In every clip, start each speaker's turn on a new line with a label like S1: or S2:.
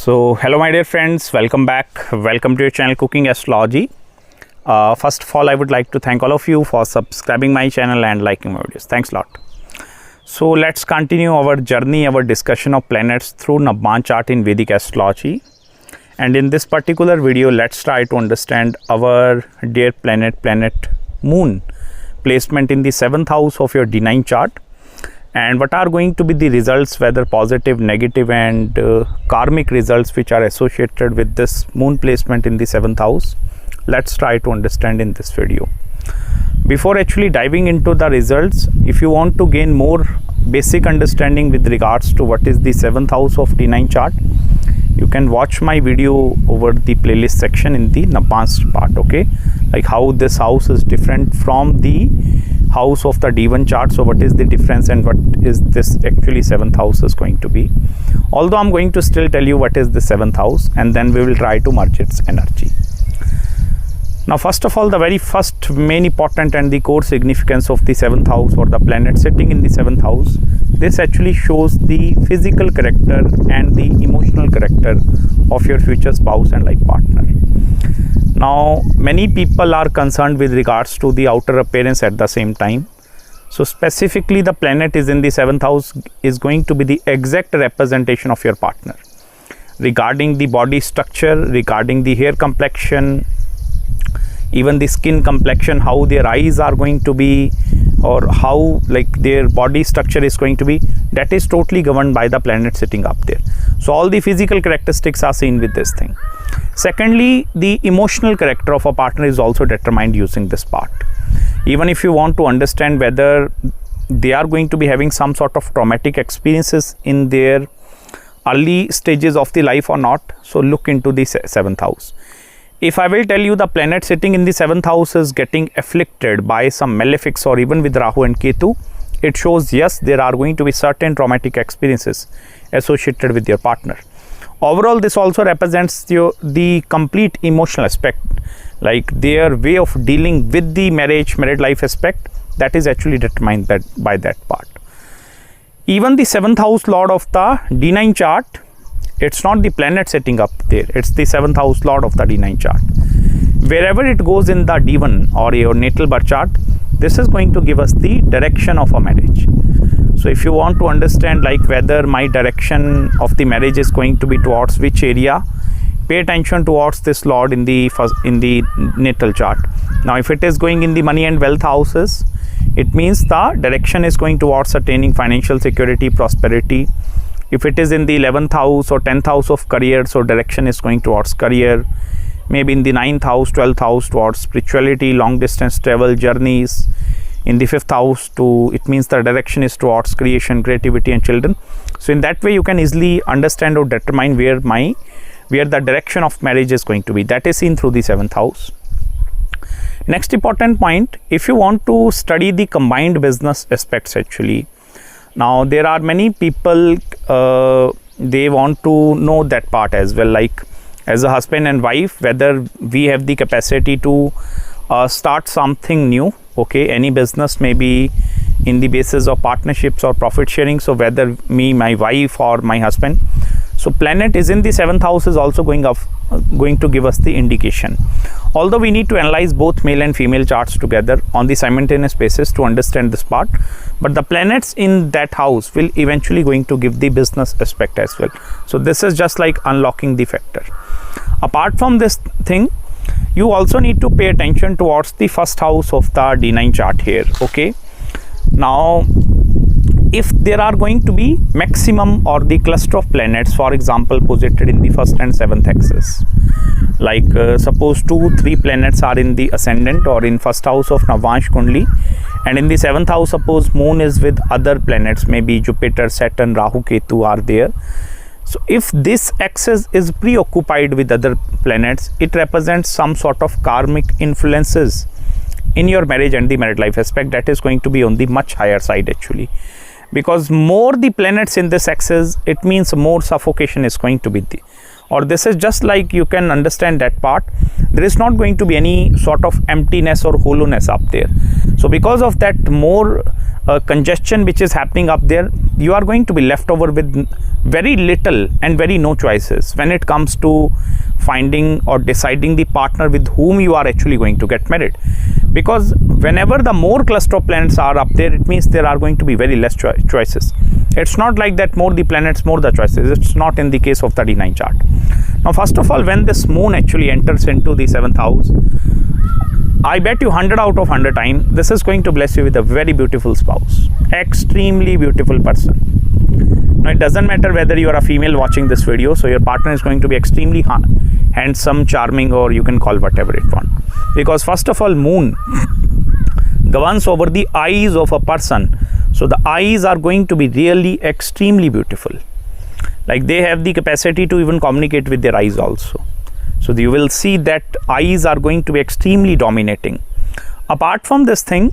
S1: So hello my dear friends, welcome back, welcome to your channel Cooking Astrology. First of all, I would like to thank all of you for subscribing my channel and liking my videos. Thanks a lot. So let's continue our journey, our discussion of planets through Navamsa Chart in Vedic Astrology. And in this particular video, let's try to understand our dear planet Moon placement in the 7th house of your D-9 chart. And what are going to be the results, whether positive, negative and karmic results which are associated with this moon placement in the 7th house. Let's try to understand in this video. Before actually diving into the results, if you want to gain more basic understanding with regards to what is the 7th house of D-9 chart, you can watch my video over the playlist section in the Navamsa part, okay? Like how this house is different from the house of the D1 chart. So what is the difference and what is this actually 7th house is going to be. Although I'm going to still tell you what is the 7th house, and then we will try to merge its energy. Now first of all, the very first main important and the core significance of the 7th house or the planet sitting in the 7th house, this actually shows the physical character and the emotional character of your future spouse and life partner. Now many people are concerned with regards to the outer appearance at the same time. So specifically the planet is in the 7th house is going to be the exact representation of your partner regarding the body structure, regarding the hair complexion, even the skin complexion, how their eyes are going to be, or how like their body structure is going to be, that is totally governed by the planet sitting up there. So all the physical characteristics are seen with this thing. Secondly, the emotional character of a partner is also determined using this part. Even if you want to understand whether they are going to be having some sort of traumatic experiences in their early stages of the life or not, so look into the 7th house. If I will tell you the planet sitting in the 7th house is getting afflicted by some malefics or even with Rahu and Ketu, it shows yes, there are going to be certain traumatic experiences associated with your partner. Overall, this also represents the complete emotional aspect, like their way of dealing with the married life aspect, that is actually determined by that part. Even the 7th house lord of the D9 chart, it's not the planet sitting up there, it's the 7th house lord of the D9 chart. Wherever it goes in the D1 or your natal birth chart, this is going to give us the direction of a marriage. So if you want to understand like whether my direction of the marriage is going to be towards which area, pay attention towards this lord in the natal chart. Now if it is going in the money and wealth houses, it means the direction is going towards attaining financial security, prosperity. If it is in the 11th house or 10th house of career, so direction is going towards career. Maybe in the 9th house, 12th house towards spirituality, long distance travel, journeys. In the 5th house, it means the direction is towards creation, creativity and children. So in that way you can easily understand or determine where the direction of marriage is going to be. That is seen through the 7th house. Next important point, if you want to study the combined business aspects actually, now there are many people they want to know that part as well, like as a husband and wife, whether we have the capacity to start something new, okay, any business, maybe in the basis of partnerships or profit sharing. So whether me, my wife or my husband, so planet is in the 7th house is also going to give us the indication. Although we need to analyze both male and female charts together on the simultaneous basis to understand this part, but the planets in that house will eventually going to give the business aspect as well. So this is just like unlocking the factor. Apart from this thing, you also need to pay attention towards the 1st house of the D9 chart here, okay? Now if there are going to be maximum or the cluster of planets, for example posited in the 1st and 7th axis, like suppose 2-3 planets are in the ascendant or in 1st house of Navamsha Kundli, and in the 7th house suppose moon is with other planets, maybe Jupiter, Saturn, Rahu, Ketu are there. So if this axis is preoccupied with other planets, it represents some sort of karmic influences in your marriage and the married life aspect, that is going to be on the much higher side actually. Because more the planets in this axis, it means more suffocation is going to be or this is just like you can understand that part, there is not going to be any sort of emptiness or hollowness up there. So because of that, more congestion which is happening up there, you are going to be left over with very little and very no choices when it comes to finding or deciding the partner with whom you are actually going to get married. Because whenever the more cluster of planets are up there, it means there are going to be very less choices. It's not like that more the planets, more the choices. It's not in the case of the D-9 chart. Now, first of all, when this moon actually enters into the 7th house, I bet you 100 out of 100 times, this is going to bless you with a very beautiful spouse, extremely beautiful person. Now, it doesn't matter whether you are a female watching this video, so your partner is going to be extremely handsome, charming, or you can call whatever it want. Because first of all, moon governs over the eyes of a person. So the eyes are going to be really extremely beautiful. Like they have the capacity to even communicate with their eyes also. So you will see that eyes are going to be extremely dominating. Apart from this thing,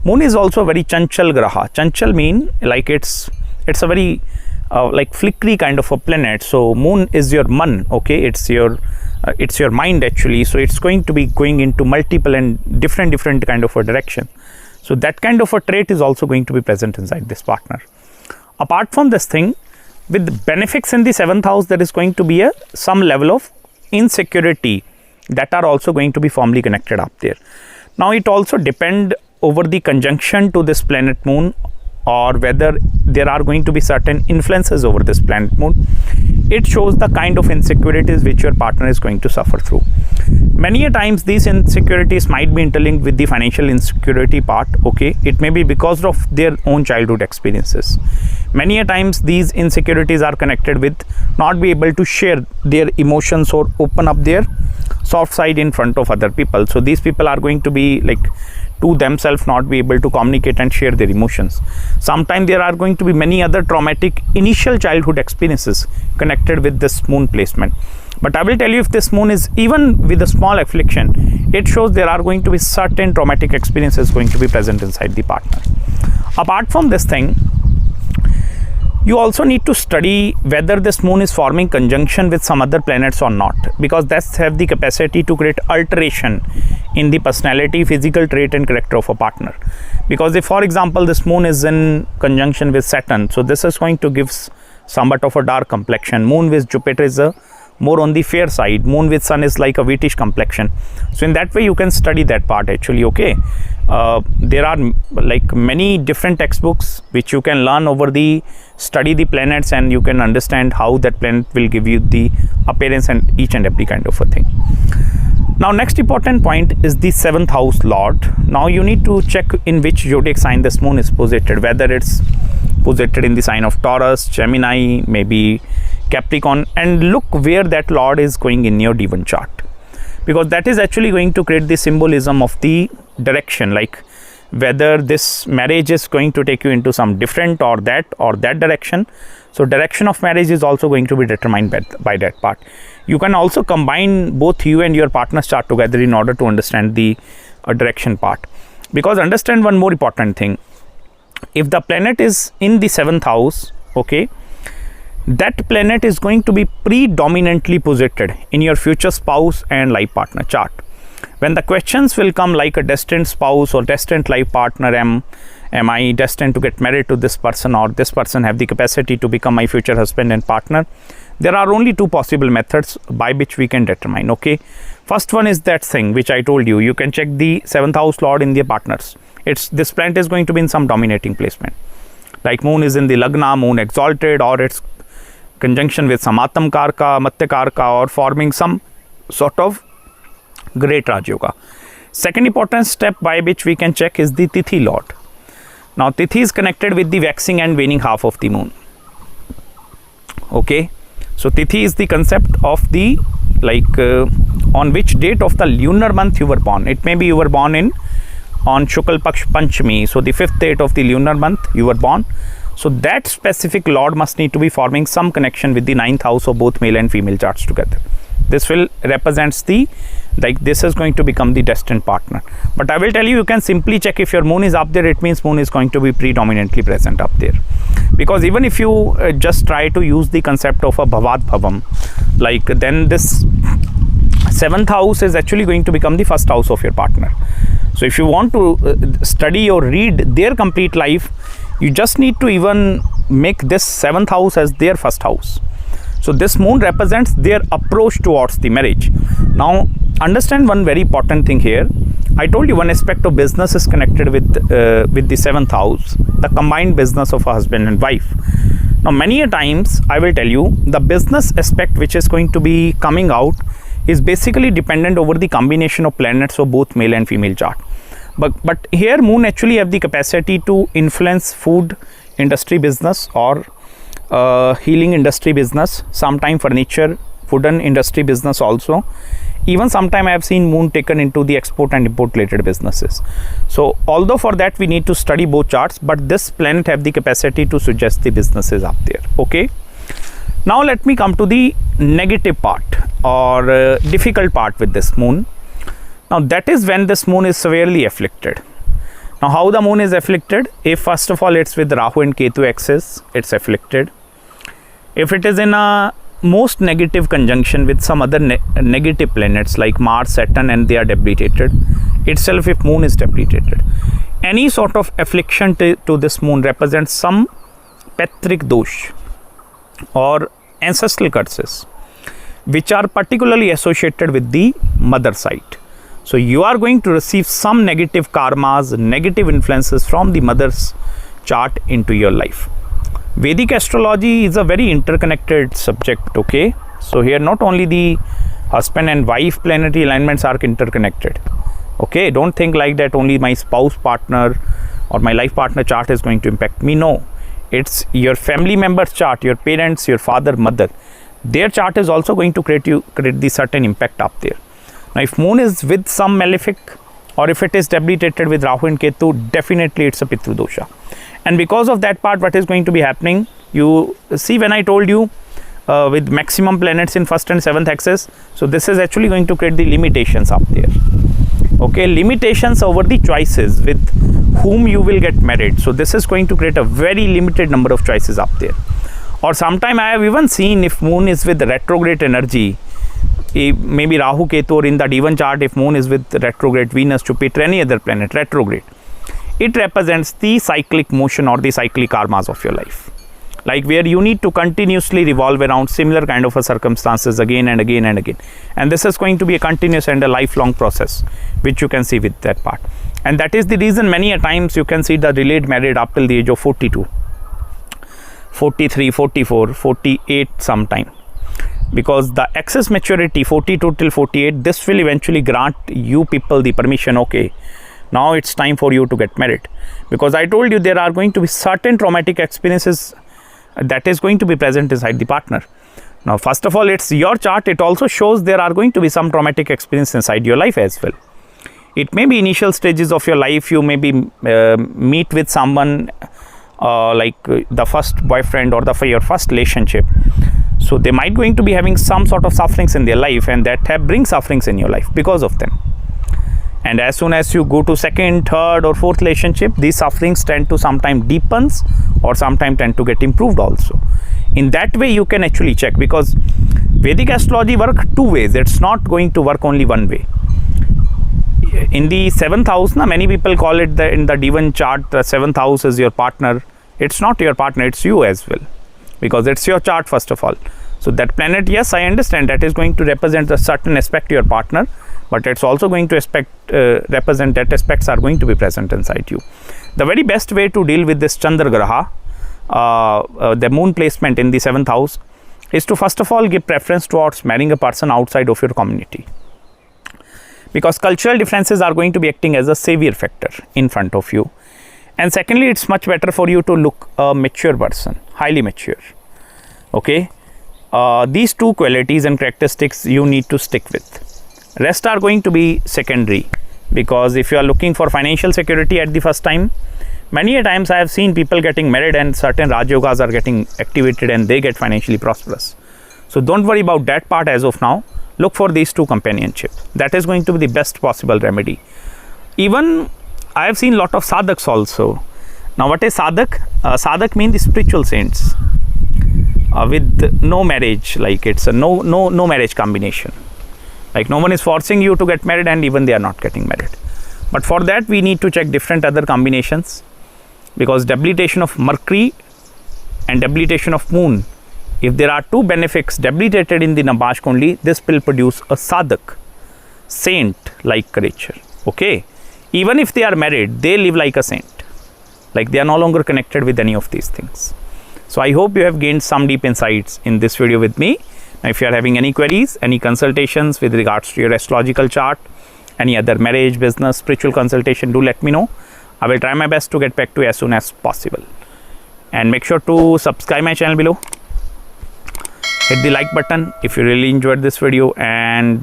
S1: moon is also a very chanchal graha. Chanchal mean like it's a very like flickery kind of a planet. So moon is your man, okay? It's your mind actually. So it's going to be going into multiple and different kind of a direction. So that kind of a trait is also going to be present inside this partner. Apart from this thing, with benefics in the 7th house, there is going to be some level of insecurity that are also going to be firmly connected up there. Now it also depend over the conjunction to this planet moon, or whether there are going to be certain influences over this planet moon. It shows the kind of insecurities which your partner is going to suffer through. Many a times these insecurities might be interlinked with the financial insecurity part, okay? It may be because of their own childhood experiences. Many a times these insecurities are connected with not be able to share their emotions or open up their soft side in front of other people. So these people are going to be like to themselves not be able to communicate and share their emotions. Sometimes there are going to be many other traumatic initial childhood experiences connected with this moon placement. But I will tell you, if this moon is even with a small affliction, it shows there are going to be certain traumatic experiences going to be present inside the partner. Apart from this thing, you also need to study whether this moon is forming conjunction with some other planets or not, because that's have the capacity to create alteration in the personality, physical trait and character of a partner. Because if, for example, this moon is in conjunction with Saturn, so this is going to give somewhat of a dark complexion. Moon with Jupiter is a more on the fair side. Moon with Sun is like a whitish complexion. So in that way you can study that part actually, okay? There are like many different textbooks which you can learn over the study the planets, and you can understand how that planet will give you the appearance and each and every kind of a thing. Now next important point is the 7th house lord. Now you need to check in which zodiac sign this moon is posited, whether it's posited in the sign of Taurus, Gemini, maybe Capricorn, and look where that lord is going in your D1 chart, because that is actually going to create the symbolism of the direction, like whether this marriage is going to take you into some different or that direction. So direction of marriage is also going to be determined by that part. You can also combine both you and your partner's chart together in order to understand the direction part. Because understand one more important thing, if the planet is in the 7th house, okay, that planet is going to be predominantly posited in your future spouse and life partner chart. When the questions will come like a destined spouse or destined life partner, am I destined to get married to this person, or this person have the capacity to become my future husband and partner, there are only two possible methods by which we can determine, okay? First one is that thing which I told you. You can check the 7th house lord in the partners. This planet is going to be in some dominating placement. Like moon is in the Lagna, moon exalted, or it's conjunction with some Atam Karka, Matya Karka, or forming some sort of great Raj Yoga. Second important step by which we can check is the Tithi lord. Now Tithi is connected with the waxing and waning half of the moon. Okay, so Tithi is the concept of the on which date of the lunar month you were born. It may be you were born on Shukal Paksh Panchami, so the 5th date of the lunar month you were born. So that specific lord must need to be forming some connection with the 9th house of both male and female charts together. This will represents the, this is going to become the destined partner. But I will tell you, you can simply check if your moon is up there, it means moon is going to be predominantly present up there. Because even if you just try to use the concept of a Bhavat Bhavam, then this 7th house is actually going to become the 1st house of your partner. So if you want to study or read their complete life, you just need to even make this 7th house as their first house. So this moon represents their approach towards the marriage. Now understand one very important thing here. I told you one aspect of business is connected with the 7th house, the combined business of a husband and wife. Now many a times I will tell you the business aspect which is going to be coming out is basically dependent over the combination of planets of both male and female chart. But here moon actually have the capacity to influence food industry business or healing industry business, sometime furniture, wooden industry business also. Even sometime I have seen moon taken into the export and import related businesses. So although for that we need to study both charts, but this planet have the capacity to suggest the businesses up there. Okay. Now let me come to the negative part or difficult part with this moon. Now that is when this moon is severely afflicted. Now how the moon is afflicted? If first of all it's with Rahu and Ketu axis, it's afflicted. If it is in a most negative conjunction with some other negative planets like Mars, Saturn, and they are debilitated, itself if moon is debilitated, any sort of affliction to this moon represents some patric dosh or ancestral curses which are particularly associated with the mother side. So you are going to receive some negative karmas, negative influences from the mother's chart into your life. Vedic astrology is a very interconnected subject, okay? So here not only the husband and wife planetary alignments are interconnected, okay? Don't think like that only my spouse partner or my life partner chart is going to impact me. No, it's your family member's chart, your parents, your father, mother. Their chart is also going to create the certain impact up there. Now if moon is with some malefic or if it is debilitated with Rahu and Ketu, definitely it's a Pitru dosha. And because of that part, what is going to be happening, you see when I told you with maximum planets in 1st and 7th axis, so this is actually going to create the limitations up there. Okay, limitations over the choices with whom you will get married. So this is going to create a very limited number of choices up there. Or sometime I have even seen if moon is with retrograde energy, maybe Rahu, Ketu, or in the D-9 chart if moon is with retrograde Venus, Jupiter, any other planet retrograde, it represents the cyclic motion or the cyclic karmas of your life, like where you need to continuously revolve around similar kind of a circumstances again and again and again, and this is going to be a continuous and a lifelong process which you can see with that part. And that is the reason many a times you can see the delayed married up till the age of 42, 43, 44, 48 sometime, because the excess maturity 42 till 48, this will eventually grant you people the permission, okay, now it's time for you to get married. Because I told you there are going to be certain traumatic experiences that is going to be present inside the partner. Now first of all, it's your chart, it also shows there are going to be some traumatic experience inside your life as well. It may be initial stages of your life, you may be meet with someone like the first boyfriend or your first relationship. So they might going to be having some sort of sufferings in their life, and that bring sufferings in your life because of them. And as soon as you go to second, third or fourth relationship, these sufferings tend to sometimes deepens or sometimes tend to get improved also. In that way you can actually check, because Vedic astrology work two ways. It's not going to work only one way. In the 7th house, many people call it in the D-9 chart, the 7th house is your partner. It's not your partner, it's you as well, because it's your chart first of all. So that planet, yes, I understand that is going to represent a certain aspect to your partner, but it's also going to represent that aspects are going to be present inside you. The very best way to deal with this Chandra Graha, the moon placement in the 7th house, is to first of all give preference towards marrying a person outside of your community, because cultural differences are going to be acting as a savior factor in front of you. And secondly, it's much better for you to look a mature person, highly mature. Okay, these two qualities and characteristics you need to stick with. Rest are going to be secondary, because if you are looking for financial security at the first time, many a times I have seen people getting married and certain Raj Yogas are getting activated and they get financially prosperous. So don't worry about that part as of now. Look for these two companionship. That is going to be the best possible remedy. Even I have seen lot of sadhaks also. Now what is sadhak? Sadhak means the spiritual saints with no marriage, like it's a no marriage combination. Like no one is forcing you to get married and even they are not getting married. But for that we need to check different other combinations, because debilitation of Mercury and debilitation of Moon, if there are two benefics debilitated in the Nabaj Kundli, this will produce a sadhak, saint like creature. Okay, even if they are married, they live like a saint, like they are no longer connected with any of these things. So I hope you have gained some deep insights in this video with me. Now if you are having any queries, any consultations with regards to your astrological chart, any other marriage, business, spiritual consultation, do let me know. I will try my best to get back to you as soon as possible. And make sure to subscribe my channel below. Hit the like button if you really enjoyed this video, and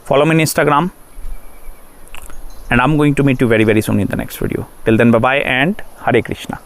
S1: follow me on Instagram. And I'm going to meet you very soon in the next video. Till then, bye bye and Hare Krishna.